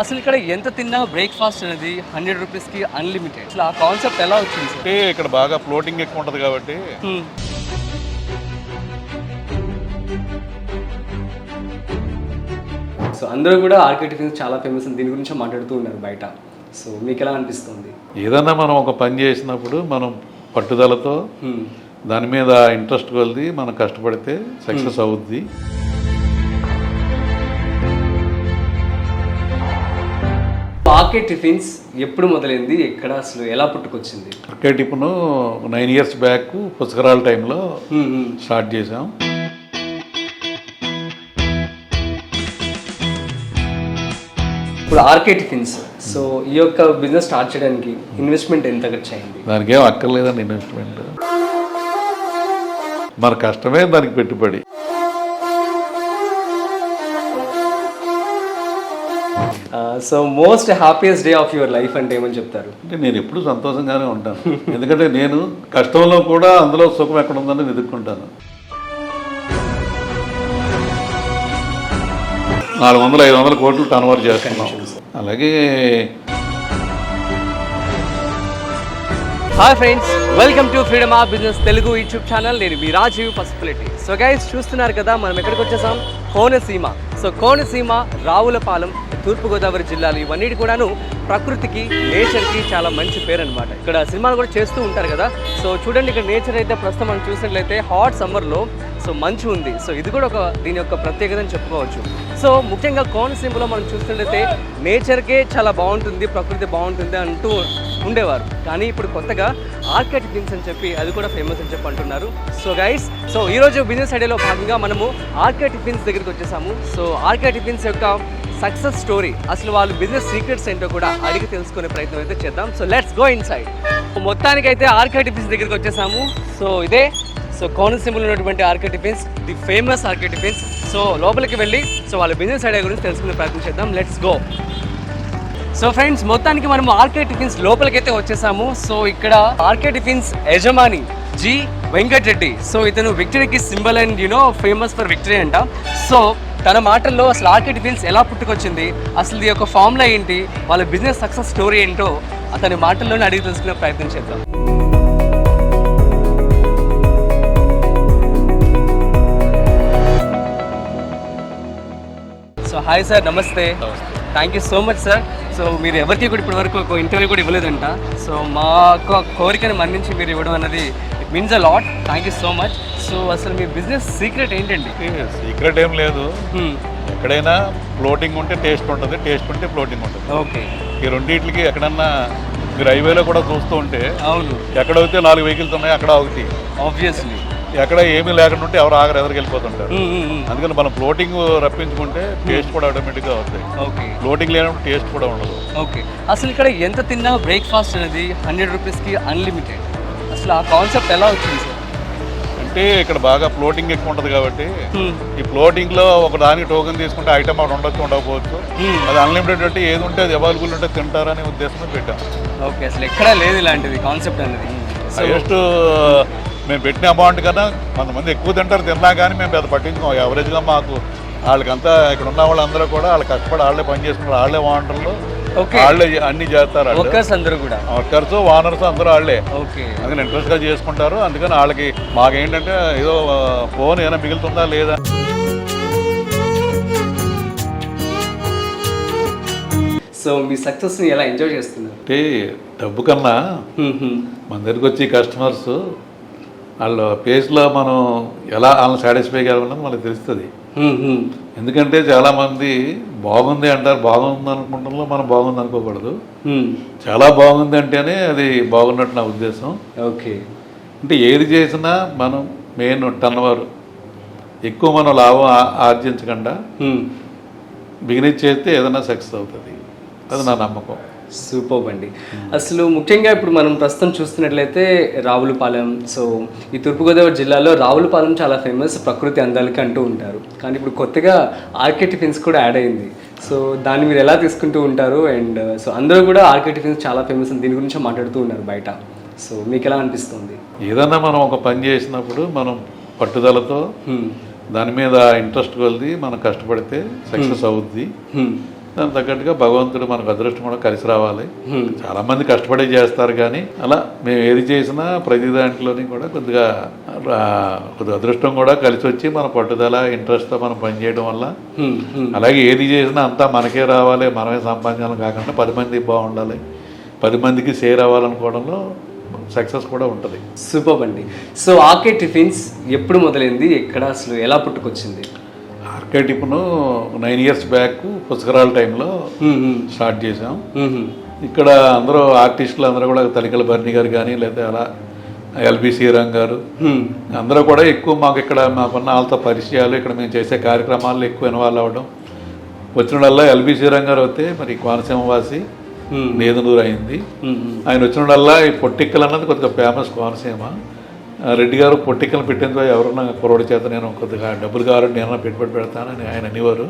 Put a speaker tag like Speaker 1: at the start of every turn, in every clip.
Speaker 1: అసలు ఇక్కడ ఎంత తిన్నా బ్రేక్ఫాస్ట్ అనేది 100 రూపీస్కి అన్లిమిటెడ్. అసలు ఆ కాన్సెప్ట్ ఎలా వచ్చింది సార్?
Speaker 2: అంటే ఇక్కడ బాగా ఫ్లోటింగ్ ఎక్కువ ఉంటుంది కాబట్టి
Speaker 1: సో అందరూ కూడా ఆర్కే టిఫిన్స్ చాలా ఫేమస్ అని దీని గురించి మాట్లాడుతూ ఉన్నారు బయట. సో మీకు ఎలా అనిపిస్తుంది?
Speaker 2: ఏదన్నా మనం ఒక పని చేసినప్పుడు మనం పట్టుదలతో దాని మీద ఇంట్రెస్ట్ కొలిది మనం కష్టపడితే సక్సెస్ అవుద్ది.
Speaker 1: ఆర్కే టిఫిన్స్ ఎప్పుడు మొదలైంది, ఎక్కడ అసలు ఎలా పుట్టుకొచ్చింది?
Speaker 2: ఆర్కే టిఫిన్ 9 years బ్యాక్ పుష్కరాల టైంలో స్టార్ట్ చేసాం.
Speaker 1: ఇప్పుడు ఆర్కే టిఫిన్స్, సో ఈ యొక్క బిజినెస్ స్టార్ట్ చేయడానికి ఇన్వెస్ట్మెంట్ ఎంత ఖర్చు అయింది?
Speaker 2: దానికి ఏం అక్కర్లేదండి ఇన్వెస్ట్మెంట్, మన కష్టమే దానికి పెట్టుబడి.
Speaker 1: So most happiest day of your life అంటే ఏమని చెప్తారు?
Speaker 2: అంటే నేను ఎప్పుడు సంతోషంగానే ఉంటాను, ఎందుకంటే నేను కష్టంలో కూడా అందులో సుఖం ఎక్కడ ఉందని వెతుక్కుంటాను. 400-500 కోట్లు టర్నోవర్ చేస్తున్నాం. అలాగే
Speaker 1: hi friends, welcome to freedom of business Telugu YouTube channel. నేను మీ రాజీవ్ పసుపులెట్టి. సో గైస్, చూస్తున్నారు కదా మనం ఎక్కడికి వచ్చేసాం? కోనసీమ. సో కోనసీమ, రావులపాలెం, తూర్పుగోదావరి జిల్లాలు ఇవన్నిటి కూడాను ప్రకృతికి, నేచర్కి చాలా మంచి పేరు అనమాట. ఇక్కడ సినిమాలు కూడా చేస్తూ ఉంటారు కదా. సో చూడండి, ఇక్కడ నేచర్ అయితే ప్రస్తుతం మనం చూసినట్లయితే హాట్ సమ్మర్లో సో మంచు ఉంది. సో ఇది కూడా ఒక దీని యొక్క ప్రత్యేకత అని చెప్పుకోవచ్చు. సో ముఖ్యంగా కోనసీమలో మనం చూసినట్లయితే నేచర్కే చాలా బాగుంటుంది, ప్రకృతి బాగుంటుంది అంటూ ఉండేవారు. కానీ ఇప్పుడు కొత్తగా ఆర్కే టిఫిన్స్ అని చెప్పి అది కూడా ఫేమస్ అని చెప్పి అంటున్నారు. సో గైస్, సో ఈరోజు బిజినెస్ ఐడియాలో భాగంగా మనము ఆర్కే టిఫిన్స్ దగ్గరికి వచ్చేసాము. సో ఆర్కే టిఫిన్స్ యొక్క సక్సెస్ స్టోరీ, అసలు వాళ్ళు బిజినెస్ సీక్రెట్స్ ఏంటో కూడా అడిగి తెలుసుకునే ప్రయత్నం అయితే చేద్దాం. So let's go inside. మొత్తానికైతే ఆర్కే టిఫిన్స్ దగ్గరికి వచ్చేసాము. సో ఇదే సో కోనసీమలో ఉన్నటువంటి RK tiffins, the famous RK tiffins. So లోపలికి వెళ్ళి సో వాళ్ళ బిజినెస్ ఐడియా గురించి తెలుసుకునే ప్రయత్నం చేద్దాం. Let's go. సో ఫ్రెండ్స్, మొత్తానికి మనము ఆర్కే టిఫిన్స్ లోపలికైతే వచ్చేసాము. సో ఇక్కడ ఆర్కే టిఫిన్స్ యజమాని జి వెంకటరెడ్డి. సో ఇతను విక్టరీకి symbol and famous for victory అంట. సో తన మాటల్లో అసలు ఆర్కే టిఫిన్స్ ఎలా పుట్టుకొచ్చింది, అసలు ఈ యొక్క ఫార్ములా ఏంటి, వాళ్ళ బిజినెస్ సక్సెస్ స్టోరీ ఏంటో అతని మాటల్లోనే అడిగి తెలుసుకునే ప్రయత్నం చేద్దాం. సో హాయ్ సార్, నమస్తే. Thank you so much sir. So మీరు ఎవరికి కూడా ఇప్పటి వరకు ఒక ఇంటర్వ్యూ కూడా ఇవ్వలేదంట. సో మా కోరికని మన్నించి మీరు ఇవ్వడం అన్నది it means a lot. Thank you so much. So అసలు మీ బిజినెస్ సీక్రెట్ ఏంటండి?
Speaker 2: సీక్రెట్ ఏం లేదు, ఎక్కడైనా ఫ్లోటింగ్ ఉంటే టేస్ట్ ఉంటుంది, టేస్ట్ ఉంటే ఫ్లోటింగ్ ఉంటుంది.
Speaker 1: ఓకే,
Speaker 2: ఈ రెండింటికి ఎక్కడన్నా మీరు హైవేలో కూడా చూస్తూ ఉంటే
Speaker 1: అవును,
Speaker 2: ఎక్కడైతే 4 వెహికల్స్ ఉన్నాయి అక్కడ ఒకటి,
Speaker 1: ఆబ్వియస్లీ
Speaker 2: ఎక్కడ ఏమీ లేకుండా ఉంటే ఎవరు ఆగరు, ఎదురుకి వెళ్ళిపోతుంటారు. అందుకని మనం ఫ్లోటింగ్ రప్పించుకుంటే టేస్ట్ కూడా ఆటోమేటిక్గా వస్తాయి.
Speaker 1: ఓకే, ఫ్లోటింగ్
Speaker 2: లేనప్పుడు టేస్ట్ కూడా ఉండదు.
Speaker 1: ఓకే, అసలు ఇక్కడ ఎంత తిన్నా బ్రేక్ఫాస్ట్ అనేది 100 రూపీస్కి అన్లిమిటెడ్. అసలు ఆ కాన్సెప్ట్ ఎలా వచ్చింది సార్?
Speaker 2: అంటే ఇక్కడ బాగా ఫ్లోటింగ్ ఎక్కువ ఉంటుంది కాబట్టి ఈ ఫ్లోటింగ్ లో ఒక దానికి టోకెన్ తీసుకుంటే ఐటమ్ అక్కడ ఉండొచ్చు, ఉండకపోవచ్చు. అది అన్లిమిటెడ్ అంటే ఏది ఉంటే అది అవైలబుల్ ఉంటే తింటారనే ఉద్దేశంతో పెట్టాం.
Speaker 1: ఓకే, అసలు ఎక్కడా లేదు ఇలాంటిది కాన్సెప్ట్ అనేది.
Speaker 2: హైయెస్ట్ మేము పెట్టిన అమౌంట్ కన్నా కొంతమంది ఎక్కువ తింటారు, తిన్నా కానీ మేము పెద్ద పట్టించుకోం. యావరేజ్గా మాకు వాళ్ళకంతా ఇక్కడ ఉన్న వాళ్ళందరూ కూడా వాళ్ళు కష్టపడి వాళ్ళే పని చేసుకుంటారు, వాళ్ళే వాంటర్లు, వాళ్ళే అన్ని చేస్తారు.
Speaker 1: వర్కర్స్ అందరూ కూడా,
Speaker 2: వర్కర్స్, ఓనర్స్ అందరూ వాళ్ళే.
Speaker 1: ఓకే,
Speaker 2: అందుకని ఇంట్రెస్ట్గా చేసుకుంటారు. అందుకని వాళ్ళకి మాకేంటంటే ఏదో ఫోన్ ఏమైనా మిగులుతుందా లేదా.
Speaker 1: సో మీ సక్సెస్ని ఎలా ఎంజాయ్ చేస్తున్నారు?
Speaker 2: అంటే డబ్బు కన్నా మన దగ్గరికి వచ్చి కస్టమర్స్ వాళ్ళ ఫేస్లో మనం ఎలా వాళ్ళని సాటిస్ఫై కావాలన్నది మనకు తెలుస్తుంది. ఎందుకంటే చాలామంది బాగుంది అంటారు, బాగుంది అనుకుంటాలో మనం బాగుంది అనుకోకూడదు. చాలా బాగుంది అంటేనే అది బాగున్నట్టు నా ఉద్దేశం.
Speaker 1: ఓకే,
Speaker 2: అంటే ఏది చేసినా మనం మెయిన్ టర్నోవర్ ఎక్కువ మనం లాభం ఆర్జించకుండా బిగినెస్ చేస్తే ఏదైనా సక్సెస్ అవుతుంది, అది నా నమ్మకం.
Speaker 1: సూపర్ అండి. అసలు ముఖ్యంగా ఇప్పుడు మనం ప్రస్తుతం చూస్తున్నట్లయితే రావులపాలెం, సో ఈ తూర్పుగోదావరి జిల్లాలో రావులపాలెం చాలా ఫేమస్, ప్రకృతి అందాలకి అంటూ ఉంటారు. కానీ ఇప్పుడు కొత్తగా ఆర్కే టిఫిన్స్ కూడా యాడ్ అయింది. సో దాన్ని మీరు ఎలా తీసుకుంటూ ఉంటారు? అండ్ సో అందరూ కూడా ఆర్కే టిఫిన్స్ చాలా ఫేమస్ అని దీని గురించి మాట్లాడుతూ ఉన్నారు బయట. సో మీకు ఎలా అనిపిస్తుంది?
Speaker 2: ఏదన్నా మనం ఒక పని చేసినప్పుడు మనం పట్టుదలతో దాని మీద ఇంట్రెస్ట్ కొలిది మనం కష్టపడితే సక్సెస్ అవుద్ది. దానికి తగ్గట్టుగా భగవంతుడు మనకు అదృష్టం కూడా కలిసి రావాలి. చాలా మంది కష్టపడి చేస్తారు, కానీ అలా మేము ఏది చేసినా ప్రతి దాంట్లోని కూడా కొద్దిగా అదృష్టం కూడా కలిసి వచ్చి మన పట్టుదల ఇంట్రెస్ట్తో మనం పనిచేయడం వల్ల, అలాగే ఏది చేసినా అంతా మనకే రావాలి, మనమే సంపాదించాలని కాకుండా 10 మంది బాగుండాలి, 10 మందికి షేర్ అవ్వాలనుకోవడంలో సక్సెస్ కూడా ఉంటుంది.
Speaker 1: సూపర్ అండి. సో ఆర్కే టిఫిన్స్ ఎప్పుడు మొదలైంది, ఎక్కడ అసలు ఎలా పుట్టుకొచ్చింది?
Speaker 2: ఆర్కే టిఫిన్ 9 years బ్యాక్ పుష్కరాల టైంలో స్టార్ట్ చేసాం. ఇక్కడ అందరూ ఆర్టిస్టులు అందరూ కూడా తలికల భరణి గారు కానీ లేదా అలా ఎల్బి శ్రీరామ్ గారు అందరూ కూడా ఎక్కువ మాకు ఇక్కడ మాకున్న వాళ్ళతో పరిచయాలు, ఇక్కడ మేము చేసే కార్యక్రమాల్లో ఎక్కువ ఇన్వాల్వ్ అవ్వడం. వచ్చినడల్లా ఎల్బి శ్రీరామ్ గారు వస్తే మరి కోనసీమ వాసి నేదునూరు అయింది. ఆయన వచ్చినడల్లా ఈ పొట్టిక్కలు అన్నది కొద్దిగా ఫేమస్ కోనసీమ. రెడ్డి గారు పొట్టిక్కలు పెట్టేందుకు ఎవరన్నా కురవడి చేత నేను కొద్దిగా డబ్బులు కావాలంటే నేను పెట్టుబడి పెడతానని ఆయన అనేవారు.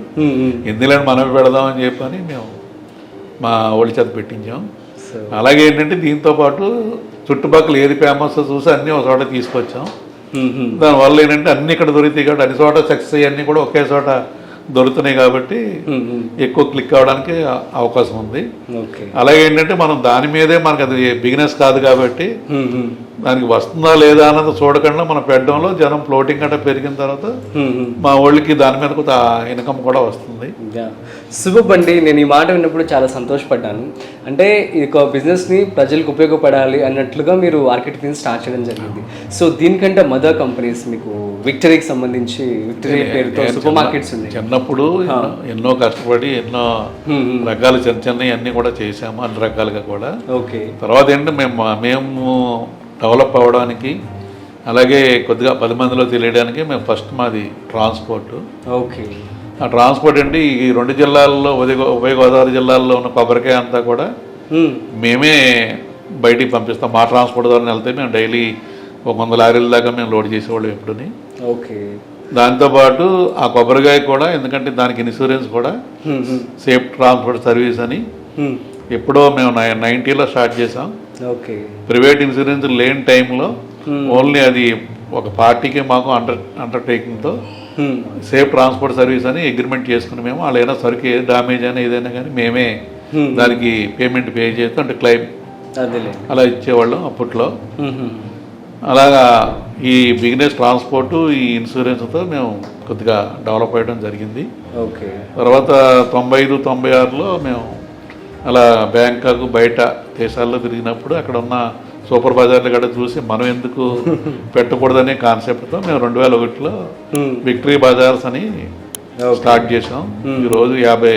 Speaker 2: ఎందులో మనమే పెడదామని చెప్పని మేము మా ఓడి చేత పెట్టించాం. అలాగే ఏంటంటే దీంతో పాటు చుట్టుపక్కల ఏది ఫేమస్ చూసి అన్నీ ఒక చోట తీసుకొచ్చాం. దానివల్ల ఏంటంటే అన్ని ఇక్కడ దొరుకుతాయి కాబట్టి అన్ని చోట సక్సెస్ అన్నీ కూడా ఒకే చోట దొరుకుతున్నాయి కాబట్టి ఎక్కువ క్లిక్ అవ్వడానికి అవకాశం ఉంది. అలాగే ఏంటంటే మనం దాని మీదే మనకు అది బిజినెస్ కాదు కాబట్టి దానికి వస్తుందా లేదా అన్నది చూడకుండా మనం పెట్టడంలో జనం ఫ్లోటింగ్ అంటే పెరిగిన తర్వాత మా వాళ్ళకి దాని మీద కొంత ఇన్కమ్ కూడా వస్తుంది.
Speaker 1: సూపర్ అండి. నేను ఈ మాట విన్నప్పుడు చాలా సంతోషపడ్డాను. అంటే ఈ యొక్క బిజినెస్ని ప్రజలకు ఉపయోగపడాలి అన్నట్లుగా మీరు ఆర్కే టిఫిన్స్ స్టార్ట్ చేయడం జరిగింది. సో దీనికంటే మదర్ కంపెనీస్ మీకు విక్టరీకి సంబంధించి విక్టరీ పేరుతో సూపర్ మార్కెట్స్ ఉంది.
Speaker 2: చిన్నప్పుడు ఎన్నో కష్టపడి ఎన్నో రకాల చిన్న చిన్నవి అన్నీ కూడా చేసాము, అన్ని రకాలుగా కూడా.
Speaker 1: ఓకే.
Speaker 2: తర్వాత ఏంటంటే మేము డెవలప్ అవ్వడానికి అలాగే కొద్దిగా 10 మందిలో తెలియడానికి మేము ఫస్ట్ మాది ట్రాన్స్పోర్ట్.
Speaker 1: ఓకే.
Speaker 2: ఆ ట్రాన్స్పోర్ట్ అంటే ఈ 2 జిల్లాల్లో ఉభయ గోదావరి జిల్లాల్లో ఉన్న కొబ్బరికాయ అంతా కూడా మేమే బయటికి పంపిస్తాం. మా ట్రాన్స్పోర్ట్ ద్వారా వెళ్తే మేము డైలీ 100 లారీల దాకా మేము లోడ్ చేసేవాళ్ళం ఎప్పుడుని.
Speaker 1: ఓకే.
Speaker 2: దాంతోపాటు ఆ కొబ్బరికాయ కూడా ఎందుకంటే దానికి ఇన్సూరెన్స్ కూడా సేఫ్ ట్రాన్స్పోర్ట్ సర్వీస్ అని ఎప్పుడో మేము 90లో స్టార్ట్ చేసాం.
Speaker 1: ఓకే.
Speaker 2: ప్రైవేట్ ఇన్సూరెన్స్ లేని టైంలో ఓన్లీ అది ఒక పార్టీకి మాకు అండర్టేకింగ్తో సేఫ్ ట్రాన్స్పోర్ట్ సర్వీస్ అని అగ్రిమెంట్ చేసుకుని మేము వాళ్ళైనా సరికి ఏ డ్యామేజ్ అయినా ఏదైనా కానీ మేమే దానికి పేమెంట్ పే చేస్తాం, అంటే క్లెయిమ్ అలా ఇచ్చేవాళ్ళం అప్పట్లో. అలాగా ఈ బిజినెస్ ట్రాన్స్పోర్టు ఈ ఇన్సూరెన్స్తో మేము కొద్దిగా డెవలప్ అయ్యడం జరిగింది.
Speaker 1: ఓకే.
Speaker 2: తర్వాత 95, 96లో మేము అలా బ్యాంకాక్ బయట దేశాల్లో తిరిగినప్పుడు అక్కడ ఉన్న సూపర్ బజార్లు కూడా చూసి మనం ఎందుకు పెట్టకూడదనే కాన్సెప్ట్తో మేము 2001లో విక్టరీ బజార్స్ అని స్టార్ట్ చేసాం. ఈరోజు 50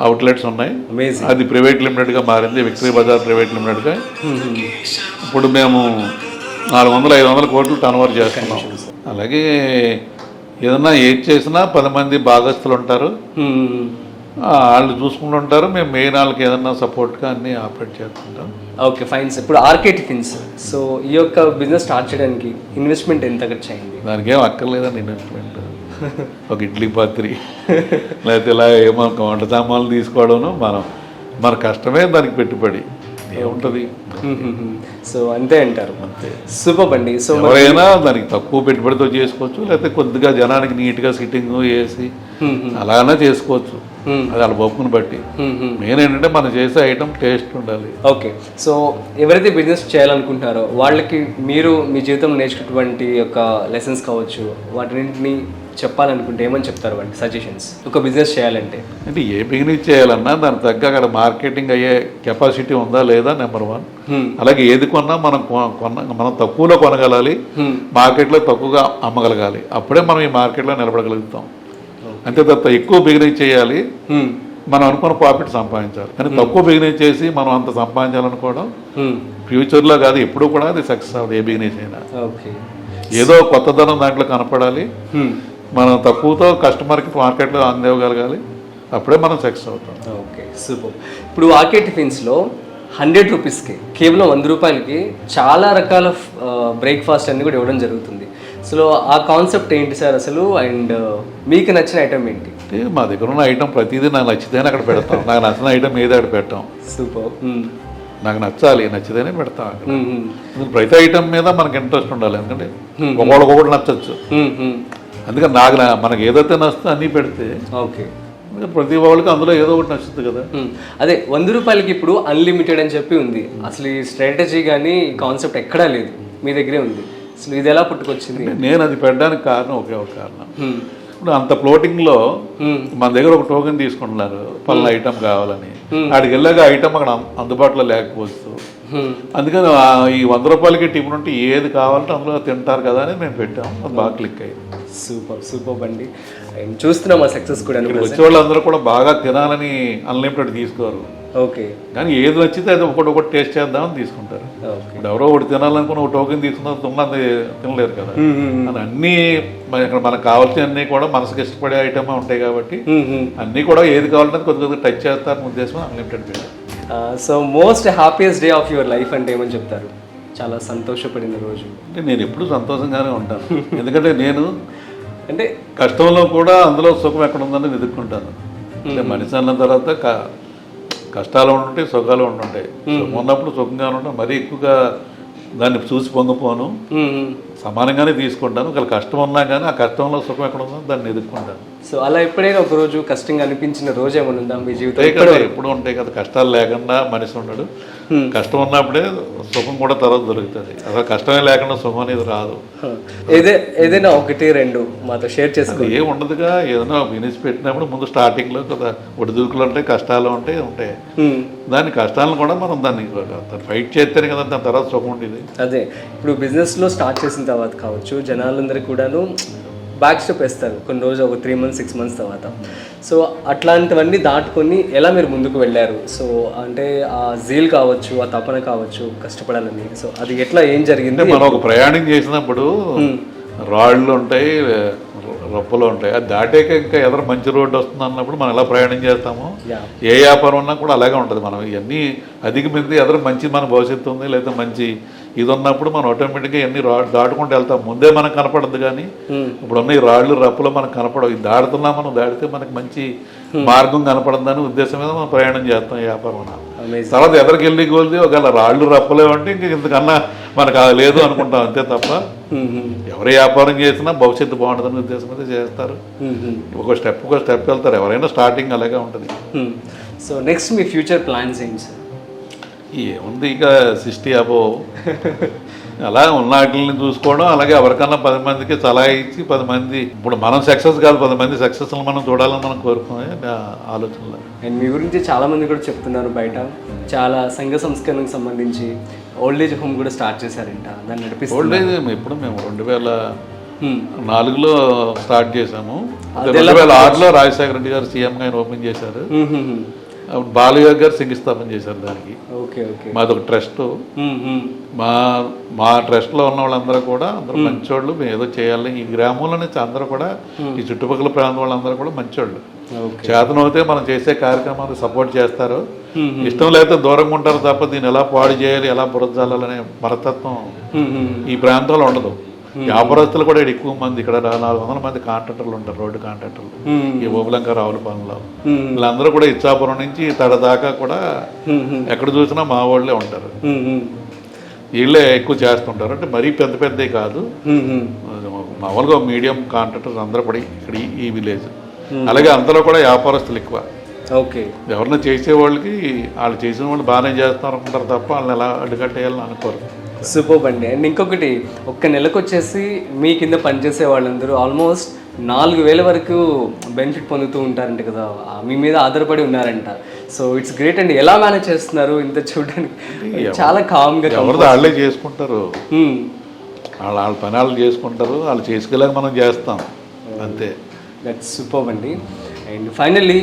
Speaker 2: అవుట్లెట్స్ ఉన్నాయి. అది ప్రైవేట్ లిమిటెడ్గా మారింది, విక్టరీ బజార్ ప్రైవేట్ లిమిటెడ్గా. ఇప్పుడు మేము 400-500 కోట్లు టర్నోవర్ చేస్తున్నాం. అలాగే ఏదన్నా ఏది చేసినా 10 మంది భాగస్తులు ఉంటారు, వాళ్ళు చూసుకుంటుంటారు. మేము మెయిన్ వాళ్ళకి ఏదన్నా సపోర్ట్గా అన్నీ ఆపరేట్ చేస్తుంటాం.
Speaker 1: Okay, fine sir. ఇప్పుడు ఆర్కే టిఫిన్స్, సో ఈ యొక్క బిజినెస్ స్టార్ట్ చేయడానికి ఇన్వెస్ట్మెంట్ ఎంత ఖర్చు అయింది?
Speaker 2: దానికి ఏం అక్కర్లేదండి ఇన్వెస్ట్మెంట్. ఒక ఇడ్లీ పాత్రి లేకపోతే ఇలా ఏమో వంట సామాన్లు తీసుకోవడం మన కష్టమే దానికి పెట్టుబడి ఏముంటుంది.
Speaker 1: సో అంతే అంటారు.
Speaker 2: అంతే.
Speaker 1: సూపర్ అండి. సో
Speaker 2: ఎవరైనా దానికి తక్కువ పెట్టుబడితో చేసుకోవచ్చు, లేకపోతే కొద్దిగా జనానికి నీట్గా సిట్టింగ్ వేసి అలానే చేసుకోవచ్చు. అది వాళ్ళ బొప్పుని బట్టి. మెయిన్ ఏంటంటే మనం చేసే ఐటమ్ టేస్ట్ ఉండాలి.
Speaker 1: ఓకే. సో ఎవరైతే బిజినెస్ చేయాలనుకుంటున్నారో వాళ్ళకి మీరు మీ జీవితంలో నేర్చుకున్నటువంటి యొక్క లెసన్స్ కావచ్చు, వాటిని చెప్పాలనుకుంటే ఏమని చెప్తారు వాళ్ళకి సజెషన్స్? ఒక బిజినెస్ చేయాలంటే
Speaker 2: అంటే ఏ బిజినెస్ చేయాలన్నా దానికి తగ్గ అక్కడ మార్కెటింగ్ అయ్యే కెపాసిటీ ఉందా లేదా నెంబర్ 1. అలాగే ఏది కొన్నా మనం తక్కువలో కొనగలాలి, మార్కెట్లో తక్కువగా అమ్మగలగాలి. అప్పుడే మనం ఈ మార్కెట్లో నిలబడగలుగుతాం. అంతే తప్ప ఎక్కువ బిజినెస్ చేయాలి, మనం అనుకున్న ప్రాఫిట్ సంపాదించాలి. కానీ తక్కువ బిజినెస్ చేసి మనం అంత సంపాదించాలనుకోవడం ఫ్యూచర్లో కాదు, ఎప్పుడు కూడా అది సక్సెస్ అవ్వదు. ఏ బిజినెస్ అయినా ఏదో కొత్తదనం దాంట్లో కనపడాలి. మనం తక్కువతో కస్టమర్కి మార్కెట్లో అందివ్వగలగాలి, అప్పుడే మనం సక్సెస్ అవుతాం.
Speaker 1: Okay, super. ఇప్పుడు ఆర్కే టిఫిన్స్లో 100 రూపీస్కి కేవలం 100 రూపాయలకి చాలా రకాల బ్రేక్ఫాస్ట్ అన్ని కూడా ఇవ్వడం జరుగుతుంది. సో ఆ కాన్సెప్ట్ ఏంటి సార్ అసలు, అండ్ మీకు నచ్చిన ఐటమ్ ఏంటి?
Speaker 2: మా దగ్గర ఉన్న ఐటమ్ ప్రతిదీ నాకు నచ్చితేనే అక్కడ పెడతాం. నాకు నచ్చిన ఐటమ్ ఏదో అక్కడ పెట్టాం.
Speaker 1: సూపర్.
Speaker 2: నాకు నచ్చాలి, నచ్చితేనే పెడతాం అక్కడ. ప్రతి ఐటమ్ మీద మనకి ఇంట్రెస్ట్ ఉండాలి, ఎందుకంటే ఒకటి నచ్చచ్చు. అందుకని మనకు ఏదైతే నచ్చుతో అన్నీ పెడితే
Speaker 1: ఓకే
Speaker 2: ప్రతి వాళ్ళకి అందులో ఏదో ఒకటి నచ్చుతుంది కదా.
Speaker 1: అదే 100 రూపాయలకి ఇప్పుడు అన్లిమిటెడ్ అని చెప్పి ఉంది. అసలు ఈ స్ట్రాటజీ కానీ కాన్సెప్ట్ ఎక్కడా లేదు, మీ దగ్గరే ఉంది. అసలు ఇది ఎలా పుట్టుకొచ్చింది?
Speaker 2: నేను అది పెట్టడానికి కారణం ఒకే ఒక కారణం. ఇప్పుడు అంత ఫ్లోటింగ్లో మన దగ్గర ఒక టోకెన్ తీసుకుంటున్నారు పలానా ఐటమ్ కావాలని, ఆడికి వెళ్ళాక ఐటమ్ అక్కడ అందుబాటులో లేకపోవచ్చు. అందుకని ఈ 100 రూపాయలకి టిఫిన్ ఉంటే ఏది కావాలంటే అందులో తింటారు కదా అని మేము పెట్టాము. అది బాగా క్లిక్ అయ్యింది.
Speaker 1: సూపర్ అండి. చూస్తున్నాం ఆ సక్సెస్ కూడా.
Speaker 2: వచ్చే వాళ్ళందరూ కూడా బాగా తినాలని అన్లిమిటెడ్ తీసుకోరు.
Speaker 1: ఓకే, కానీ
Speaker 2: ఏది నచ్చితే అది ఒకటి టేస్ట్ చేద్దామని తీసుకుంటారు. ఇప్పుడు ఎవరో ఒకటి తినాలనుకుని ఒక టోకెన్ తీసుకున్న తున్నది తినలేరు కదా. అది అన్నీ ఇక్కడ మనకు కావాల్సిన అన్నీ కూడా మనసుకి ఇష్టపడే ఐటమ్ ఉంటాయి కాబట్టి అన్నీ కూడా ఏది కావాలంటే కొద్దిగా టచ్ చేస్తారని ఉద్దేశం అన్లిమిటెడ్ పెట్టారు.
Speaker 1: So most happiest day of your life అంటే ఏమని చెప్తారు? చాలా సంతోషపడిన రోజు
Speaker 2: అంటే నేను ఎప్పుడు సంతోషంగానే ఉంటాను. ఎందుకంటే నేను
Speaker 1: అంటే
Speaker 2: కష్టంలో కూడా అందులో సుఖం ఎక్కడ ఉందని వెతుక్కుంటాను. అంటే మనిషి అన్న తర్వాత కష్టాలు ఉంటుంటాయి, సుఖాలు ఉంటుంటాయి. సుఖం ఉన్నప్పుడు సుఖంగానే ఉంటాం, మరీ ఎక్కువగా దాన్ని చూసి పొంగిపోను, సమానంగానే తీసుకుంటాను. ఒకవేళ కష్టం ఉన్నా కానీ ఆ కష్టంలో సుఖం ఎక్కడ ఉందో దాన్ని ఎదుర్కొంటాను.
Speaker 1: సో అలా ఎప్పుడైనా ఒక రోజు కష్టంగా అనిపించిన రోజు ఏమైనా ఉందా మీ జీవితం?
Speaker 2: ఎప్పుడు ఉంటాయి కదా, కష్టాలు లేకుండా మనిషి ఉండడు. కష్టం ఉన్నప్పుడే సుఖం కూడా తర్వాత దొరుకుతుంది. అసలు కష్టమే లేకుండా సుఖం అనేది రాదు.
Speaker 1: ఏదైనా 1-2 మాతో షేర్ చేసుకో.
Speaker 2: ఏం ఉండదుగా, ఏదైనా బిజినెస్ పెట్టినప్పుడు ముందు స్టార్టింగ్ లో కదా ఒడిదుడుకులు ఉంటాయి, కష్టాలు ఉంటాయి. దాని కష్టాలను కూడా మనం దాన్ని ఫైట్ చేస్తేనే కదా దాని తర్వాత సుఖం ఉండేది.
Speaker 1: అదే ఇప్పుడు బిజినెస్ లో స్టార్ట్ చేసిన తర్వాత కావచ్చు, జనాలందరికీ కూడాను బ్యాక్ స్టెప్ వేస్తారు కొన్ని రోజులు, ఒక 3 months 6 months తర్వాత. సో అట్లాంటివన్నీ దాటుకొని ఎలా మీరు ముందుకు వెళ్ళారు? సో అంటే ఆ జీల్ కావచ్చు, ఆ తపన కావచ్చు, కష్టపడాలని, సో అది ఎట్లా ఏం జరిగింది?
Speaker 2: మనం ఒక ప్రయాణం చేసినప్పుడు రాళ్ళు ఉంటాయి, రొప్పలు ఉంటాయి. అది దాటాక ఇంకా ఎదురు మంచి రోడ్డు వస్తుంది అన్నప్పుడు మనం ఎలా ప్రయాణం చేస్తామో, ఏ వ్యాపారం ఉన్నా కూడా అలాగే ఉంటుంది. మనం ఇవన్నీ అధిగమించి ఎదురు మంచి మన భవిష్యత్తు ఉంది లేదా మంచి ఇది ఉన్నప్పుడు మనం ఆటోమేటిక్గా ఇవన్నీ దాటుకుంటూ వెళ్తాం. ముందే మనకు కనపడదు, కానీ ఇప్పుడున్న ఈ రాళ్ళు రప్పులు మనకు కనపడవు. ఇది దాడుతున్నా మనం దాడితే మనకి మంచి మార్గం కనపడదని ఉద్దేశం మీద మనం ప్రయాణం చేస్తాం ఈ వ్యాపారం. తర్వాత ఎదరికి వెళ్ళి కొలిది ఒకవేళ రాళ్ళు రప్పలే అంటే ఇంక ఇంతకన్నా మనకు లేదు అనుకుంటాం, అంతే తప్ప ఎవరు వ్యాపారం చేసినా భవిష్యత్తు బాగుంటుందని ఉద్దేశం మీద చేస్తారు. ఒక స్టెప్ వెళ్తారు. ఎవరైనా స్టార్టింగ్ అలాగే ఉంటుంది.
Speaker 1: సో నెక్స్ట్ మీ ఫ్యూచర్ ప్లాన్స్ ఏంటి సార్?
Speaker 2: ఏముంది, ఇక 60 above అలా ఉన్న వాటిని చూసుకోవడం, అలాగే ఎవరికన్నా 10 మందికి సలహా ఇచ్చి 10 మంది ఇప్పుడు మనం సక్సెస్ కాదు 10 మంది సక్సెస్ మనం చూడాలని మనం కోరుకునే ఆలోచనలు.
Speaker 1: అండ్ మీ గురించి చాలా మంది కూడా చెప్తున్నారు బయట, చాలా సంఘ సంస్కరణకు సంబంధించి ఓల్డ్ ఏజ్ హోమ్ కూడా స్టార్ట్ చేశారంట, దాన్ని నడిపిస్తారు.
Speaker 2: ఓల్డ్ ఏజ్ ఇప్పుడు మేము 2004లో స్టార్ట్ చేసాము. 2006లో రాజశేఖర రెడ్డి గారు సీఎంగా ఆయన ఓపెన్ చేశారు. అప్పుడు బాలయ్య గారు శంకుస్థాపన చేశారు దానికి. మాది ఒక ట్రస్ట్. మా ట్రస్ట్లో ఉన్న వాళ్ళందరూ కూడా అందరూ మంచోళ్ళు. మేము ఏదో చేయాలి, ఈ గ్రామంలో నుంచి అందరూ కూడా ఈ చుట్టుపక్కల ప్రాంతం వాళ్ళందరూ కూడా మంచోళ్ళు. చేతనవుతే మనం చేసే కార్యక్రమాలు సపోర్ట్ చేస్తారు, ఇష్టం లేకపోతే దూరంగా ఉంటారు తప్ప దీన్ని ఎలా పాడు చేయాలి, ఎలా బురదజాలనే మనస్తత్వం ఈ ప్రాంతంలో ఉండదు. వ్యాపారస్తులు కూడా ఎక్కువ మంది, ఇక్కడ 400 మంది కాంట్రాక్టర్లు ఉంటారు, రోడ్డు కాంట్రాక్టర్లు ఈ ఓబులంక రావులపాలెంలో. వీళ్ళందరూ కూడా ఇచ్చాపురం నుంచి తడ దాకా కూడా ఎక్కడ చూసినా మా వాళ్ళే ఉంటారు. వీళ్ళే ఎక్కువ చేస్తుంటారు. అంటే మరీ పెద్దవి కాదు, మామూలుగా మీడియం కాంట్రాక్టర్స్ అందరూ కూడా ఇక్కడ ఈ విలేజ్. అలాగే అందులో కూడా వ్యాపారస్తులు ఎక్కువ. ఎవరన్నా చేసేవాళ్ళకి వాళ్ళు చేసిన వాళ్ళు బాగానే చేస్తున్నారు అనుకుంటారు తప్ప వాళ్ళని ఎలా అడ్డుకట్టేయాలని అనుకోరు.
Speaker 1: సూపర్ అండి. అండ్ ఇంకొకటి, ఒక్క నెలకు వచ్చేసి మీ కింద పనిచేసే వాళ్ళందరూ ఆల్మోస్ట్ 4,000 వరకు బెనిఫిట్ పొందుతూ ఉంటారంట కదా, మీ మీద ఆధారపడి ఉన్నారంట. సో ఇట్స్ గ్రేట్ అండి. ఎలా మేనేజ్ చేస్తున్నారు ఇంత చూడడానికి? చాలా కామ్గా
Speaker 2: ఎవరిది వాళ్ళే చేసుకుంటారు, వాళ్ళ పని వాళ్ళు చేసుకుంటారు, వాళ్ళు చేసుకెళ్ళాక మనం చేస్తాం అంతే.
Speaker 1: దట్స్ సూపర్ అండి. అండ్ ఫైనల్లీ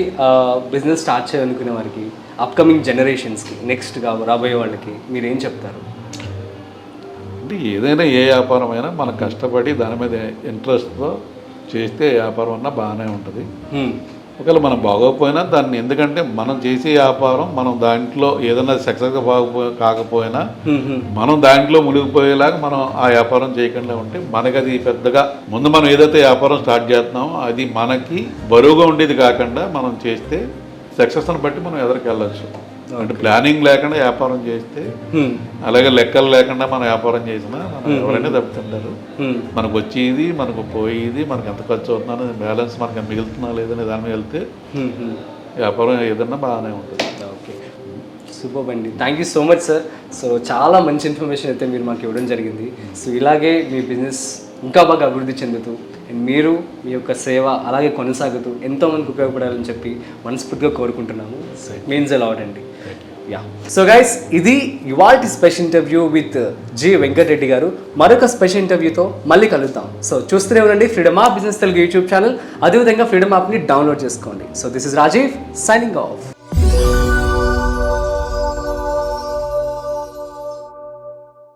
Speaker 1: బిజినెస్ స్టార్ట్ చేయాలనుకునే వారికి, అప్కమింగ్ జనరేషన్స్కి, నెక్స్ట్గా రాబోయే వాళ్ళకి మీరు ఏం చెప్తారు?
Speaker 2: అంటే ఏదైనా ఏ వ్యాపారం అయినా మనం కష్టపడి దాని మీద ఇంట్రెస్ట్తో చేస్తే వ్యాపారం అన్నా బాగానే ఉంటుంది. ఒకవేళ మనం బాగోకపోయినా దాన్ని, ఎందుకంటే మనం చేసే వ్యాపారం మనం దాంట్లో ఏదైనా సక్సెస్గా కాకపోయినా మనం దాంట్లో మునిగిపోయేలాగా మనం ఆ వ్యాపారం చేయకుండా ఉంటే మనకి అది పెద్దగా, ముందు మనం ఏదైతే వ్యాపారం స్టార్ట్ చేస్తున్నామో అది మనకి బరువుగా ఉండేది కాకుండా మనం చేస్తే సక్సెస్ని బట్టి మనం ఎదరికి వెళ్ళచ్చు. అంటే ప్లానింగ్ లేకుండా వ్యాపారం చేస్తే, అలాగే లెక్కలు లేకుండా మనం వ్యాపారం చేసినా మనం ఎవరైనా దెబ్బతింటారు. మనకు వచ్చేది, మనకు పోయేది, మనకు ఎంత ఖర్చు అవుతుందో బ్యాలెన్స్ మనకు మిగులుతున్నా లేదనే దాని మీద వెళ్తే వ్యాపారం ఏదన్నా బాగానే ఉంటుంది.
Speaker 1: ఓకే, సూపర్ అండి. Thank you so much sir. So చాలా మంచి ఇన్ఫర్మేషన్ అయితే మీరు మాకు ఇవ్వడం జరిగింది. సో ఇలాగే మీ బిజినెస్ ఇంకా బాగా అభివృద్ధి చెందుతూ అండ్ మీరు మీ యొక్క సేవ అలాగే కొనసాగుతూ ఎంతోమందికి ఉపయోగపడాలని చెప్పి మనస్ఫూర్తిగా కోరుకుంటున్నాము. మీన్స్ అ లాట్ అండి. యా, సో గైస్, ఇది ఇవాల్టి special interview with G Venkatareddy గారు. మరొక స్పెషల్ ఇంటర్వ్యూతో మళ్ళీ కలుద్దాం. సో చూస్తూనే ఉండండి freedom of business Telugu YouTube channel. అదేవిధంగా ఫ్రీడమ్ యాప్ని డౌన్లోడ్ చేసుకోండి. So this is Rajiv signing of.